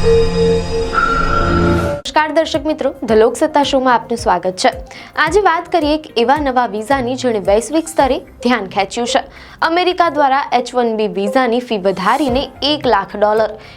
નમસ્કાર દર્શક મિત્રો, ધ લોકસત્તા શોમાં આપનું સ્વાગત છે। આજે વાત કરીએ એક એવા નવા વિઝાની જેણે વૈશ્વિક સ્તરે ધ્યાન ખેંચ્યું છે। અમેરિકા દ્વારા H1B વિઝાની ફી વધારીને $1 લાખ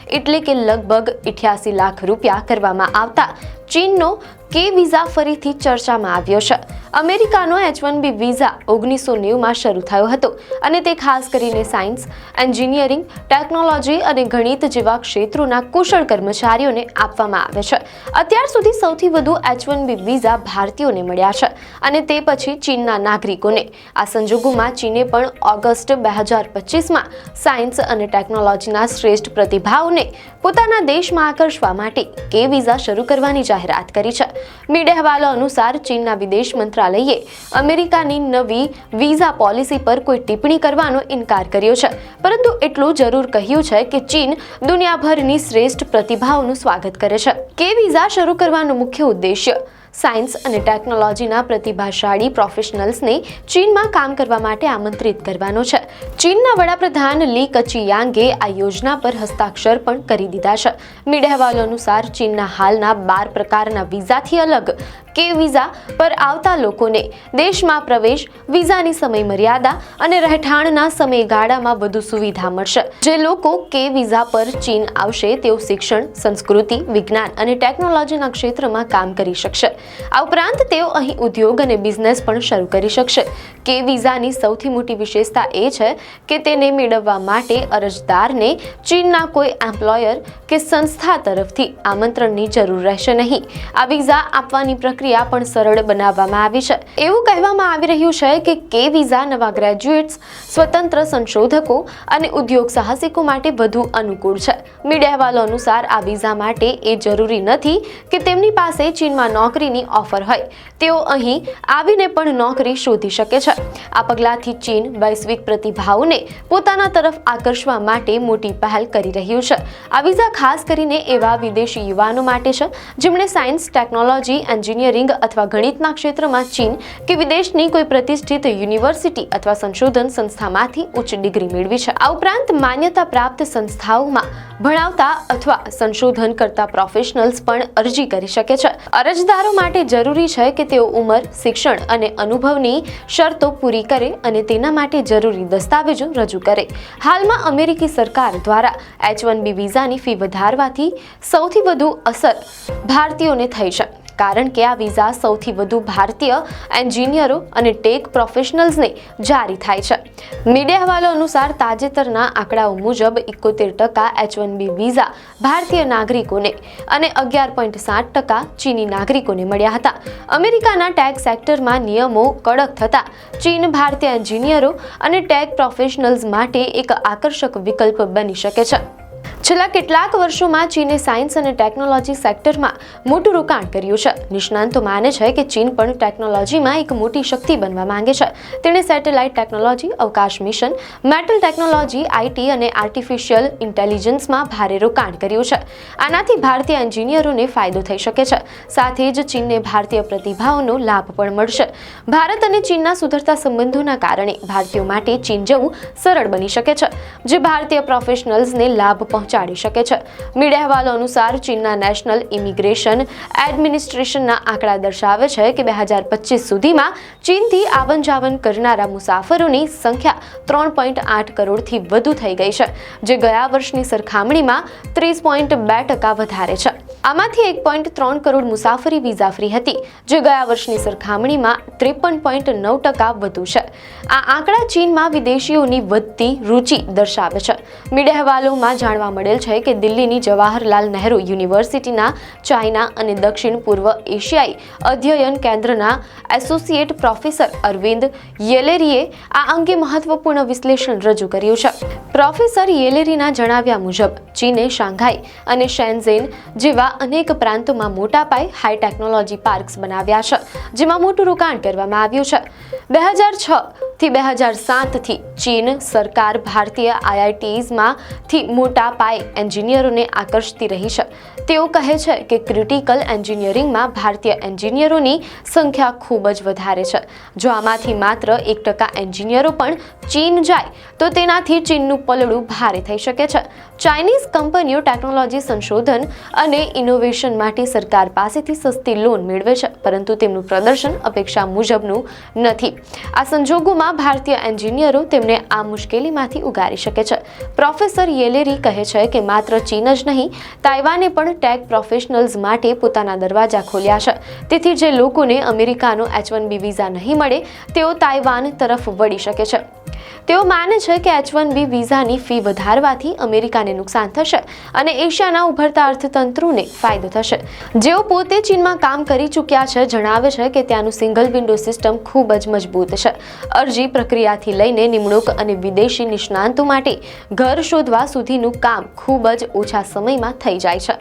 એટલે કે લગભગ 88 લાખ રૂપિયા કરવામાં આવતા ચીનનો કે વિઝા ફરીથી ચર્ચામાં આવ્યો છે। અમેરિકાનો H1B વિઝા 1990માં શરૂ થયો હતો અને તે ખાસ કરીને સાયન્સ, એન્જિનિયરિંગ, ટેકનોલોજી અને ગણિત જેવા ક્ષેત્રોના કુશળ કર્મચારીઓને આપવામાં આવે છે। અત્યાર સુધી સૌથી વધુ H1B વિઝા ભારતીયોને મળ્યા છે અને તે પછી ચીનના નાગરિકોને। આ સંજોગોમાં ચીને પણ ઓગસ્ટ 2025માં સાયન્સ અને ટેકનોલોજીના શ્રેષ્ઠ પ્રતિભાઓને પોતાના દેશમાં આકર્ષવા માટે કે વિઝા શરૂ કરવાની જાહેરાત કરી છે। મીડિયા હવાલા અનુસાર ચીનના વિદેશ મંત્રાલયે અમેરિકાની નવી વિઝા પોલિસી પર કોઈ ટિપ્પણી કરવાનો ઇનકાર કર્યો છે, પરંતુ એટલું જરૂર કહ્યું છે કે ચીન દુનિયાભરની શ્રેષ્ઠ પ્રતિભાઓનું સ્વાગત કરે છે। કે વિઝા શરૂ કરવાનો મુખ્ય ઉદ્દેશ્ય સાયન્સ અને ટેકનોલોજીના પ્રતિભાશાળી પ્રોફેશનલ્સને ચીનમાં કામ કરવા માટે આમંત્રિત કરવાનો છે। ચીનના વડાપ્રધાન લી કચિયાંગે આ યોજના પર હસ્તાક્ષર પણ કરી દીધા છે। મીડિયા હવાલા અનુસાર ચીનના હાલના 12 પ્રકારના વિઝાથી અલગ કે વિઝા પર આવતા લોકોને દેશમાં પ્રવેશ, વિઝાની સમય મર્યાદા અને રહેઠાણના સમયગાળામાં વધુ સુવિધા મળશે। જે લોકો કે વિઝા પર ચીન આવશે તેઓ શિક્ષણ, સંસ્કૃતિ, વિજ્ઞાન અને ટેકનોલોજીના ક્ષેત્રમાં કામ કરી શકશે। આ ઉપરાંત તેઓ અહીં ઉદ્યોગ અને બિઝનેસ પણ શરૂ કરી શકશે। કે વિઝાની સૌથી મોટી વિશેષતા એ છે કે તેને મેળવવા માટે અરજદારને ચીનના કોઈ એમ્પ્લોયર કે સંસ્થા તરફથી આમંત્રણની જરૂર રહેશે નહીં। આ વિઝા આપવાની પ્રક્રિયા પણ સરળ બનાવવામાં આવી છે। એવું કહેવામાં આવી રહ્યું છે કે કે વિઝા નવા ગ્રેજ્યુએટ્સ, સ્વતંત્ર સંશોધકો અને ઉદ્યોગ સાહસિકો માટે વધુ અનુકૂળ છે। મીડિયા હવાલા અનુસાર આ વિઝા માટે એ જરૂરી નથી કે તેમની પાસે ચીનમાં નોકરીની ઓફર હોય, તેઓ અહીં આવીને પણ નોકરી શોધી શકે છે। આ પગલાંથી ચીન વૈશ્વિક પ્રતિભાઓને પોતાના તરફ આકર્ષવા માટે મોટી પહેલ કરી રહ્યું છે। આ વિઝા ખાસ કરીને એવા વિદેશી યુવાનો માટે છે જેમણે સાયન્સ, ટેકનોલોજી, એન્જિનિયરિંગ અથવા ગણિતના ક્ષેત્રમાં ચીન કે વિદેશની કોઈ પ્રતિષ્ઠિત યુનિવર્સિટી અથવા સંશોધન સંસ્થામાંથી ઉચ્ચ ડિગ્રી મેળવી છે। આ ઉપરાંત માન્યતા પ્રાપ્ત સંસ્થાઓમાં ભણાવતા અથવા સંશોધન કરતા પ્રોફેશનલ્સ પણ અરજી કરી શકે છે। અરજદારો માટે જરૂરી છે કે તેઓ ઉંમર, શિક્ષણ અને અનુભવની શરતો પૂરી કરે અને તેના માટે જરૂરી દસ્તાવેજો રજૂ કરે। હાલમાં અમેરિકી સરકાર દ્વારા H1B વિઝાની ફી વધારવાથી સૌથી વધુ અસર ભારતીયોને થઈ છે, કારણ કે આ વિઝા સૌથી વધુ ભારતીય એન્જિનિયરો અને ટેક પ્રોફેશનલ્સને જારી થાય છે। મીડિયા હવાલા અનુસાર તાજેતરના આંકડાઓ મુજબ 71% H1B વિઝા ભારતીય નાગરિકોને અને 11.7% ચીની નાગરિકોને મળ્યા હતા। અમેરિકાના ટેક સેક્ટરમાં નિયમો કડક થતા ચીન ભારતીય એન્જિનિયરો અને ટેક પ્રોફેશનલ્સ માટે એક આકર્ષક વિકલ્પ બની શકે છે। છેલ્લા કેટલાક વર્ષોમાં ચીને સાયન્સ અને ટેકનોલોજી સેક્ટરમાં મોટું રોકાણ કર્યું છે। નિષ્ણાંતો માને છે કે ચીન પણ ટેકનોલોજીમાં એક મોટી શક્તિ બનવા માંગે છે। તેણે સેટેલાઇટ ટેકનોલોજી, અવકાશ મિશન, મેટલ ટેકનોલોજી, IT અને આર્ટિફિશિયલ ઇન્ટેલિજન્સમાં ભારે રોકાણ કર્યું છે। આનાથી ભારતીય એન્જિનિયરોને ફાયદો થઈ શકે છે, સાથે જ ચીનને ભારતીય પ્રતિભાઓનો લાભ પણ મળશે। ભારત અને ચીનના સુધરતા સંબંધોના કારણે ભારતીયો માટે ચીન જવું સરળ બની શકે છે, જે ભારતીય પ્રોફેશનલ્સને લાભ પહોંચાડી શકે છે। મીડિયા હવાલા અનુસાર ચીનના નેશનલ ઇમિગ્રેશન એડમિનિસ્ટ્રેશનના આંકડા દર્શાવે છે કે 2025 સુધીમાં ચીનથી આવન જાવન કરનારા મુસાફરોની સંખ્યા 3.8 કરોડથી વધુ થઈ ગઈ છે, જે ગયા વર્ષની સરખામણીમાં 30.2% વધારે છે। આમાંથી 1.3 કરોડ મુસાફરી વિઝા ફ્રી હતી, જે ગયા વર્ષની સરખામણીમાં 53.9% વધુ છે। આ આંકડા ચીનમાં વિદેશીઓની વધતી રુચિ દર્શાવે છે। મીડિયા હવાલોમાં જાણવા મળેલ છે કે દિલ્હીની જવાહરલાલ નહેરુ યુનિવર્સિટીના ચાઇના અને દક્ષિણ પૂર્વ એશિયાઈ અધ્યયન કેન્દ્રના એસોસિએટ પ્રોફેસર અરવિંદ યેલેરીએ આ અંગે મહત્વપૂર્ણ વિશ્લેષણ રજૂ કર્યું છે। પ્રોફેસર યેલેરીના જણાવ્યા મુજબ ચીને શાંઘાઈ અને શેન્ઝેન જેવા અનેક પ્રાંતોમાં મોટા પાયે હાઈ ટેકનોલોજી પાર્ક્સ બનાવ્યા છે, જેમાં મોટું રોકાણ કરવામાં આવ્યું છે. 2006 થી 2007 ચીન સરકાર ભારતીય આઈઆઈટીઝમાંથી મોટા પાયે એન્જિનિયરોને આકર્ષતી રહી છે. તેઓ કહે છે કે ક્રિટિકલ એન્જિનિયરિંગમાં ભારતીય એન્જિનિયરોની સંખ્યા ખૂબ જ વધારે છે. જો આમાંથી માત્ર 1% એન્જિનિયરો પણ ચીન જાય તો તેનાથી ચીનનું પલડું ભારે થઈ શકે છે. ચાઇનીઝ કંપનીઓ ટેકનોલોજી સંશોધન અને ઇનોવેશન માટે સરકાર પાસેથી સસ્તી લોન મેળવે છે, પરંતુ તેમનું પ્રદર્શન અપેક્ષા મુજબનું નથી. આ સંજોગોમાં ભારતીય એન્જિનિયરો તેમને આ મુશ્કેલીમાંથી ઉગારી શકે છે. પ્રોફેસર યેલેરી કહે છે કે માત્ર ચીન જ નહીં, તાઇવાને પણ ટેક પ્રોફેશનલ્સ માટે પોતાના દરવાજા ખોલ્યા છે. તેથી જે લોકોને અમેરિકાનો H-1B વિઝા નહીં મળે તેઓ તાઇવાન તરફ વળી શકે છે. તેઓ માને છે કે H-1B વિઝાની ફી વધારવાથી અમેરિકાને નુકસાન થશે અને એશિયાના ઉભરતા અર્થતંત્રોને ફાયદો થશે. જેઓ પોતે ચીનમાં કામ કરી ચૂક્યા છે જણાવે છે કે ત્યાંનું સિંગલ વિન્ડો સિસ્ટમ ખૂબ જ મજબૂત છે. અરજી પ્રક્રિયાથી લઈને નિમણૂક અને વિદેશી નિષ્ણાંતો માટે ઘર શોધવા સુધીનું કામ ખૂબ જ ઓછા સમયમાં થઈ જાય છે.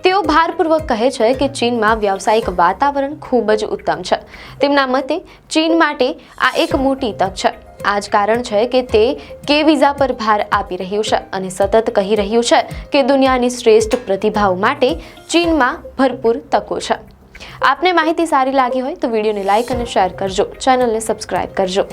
તેઓ ભારપૂર્વક કહે છે કે ચીનમાં વ્યાવસાયિક વાતાવરણ ખૂબ જ ઉત્તમ છે. તેમના મતે ચીન માટે આ એક મોટી તક છે. આ જ કારણ છે કે તે કે વિઝા પર ભાર આપી રહ્યું છે અને સતત કહી રહ્યું છે કે દુનિયાની શ્રેષ્ઠ પ્રતિભાઓ માટે ચીનમાં ભરપૂર તકો છે. આપને માહિતી સારી લાગી હોય તો વિડીયોને લાઇક અને શેર કરજો, ચેનલને સબસ્ક્રાઇબ કરજો.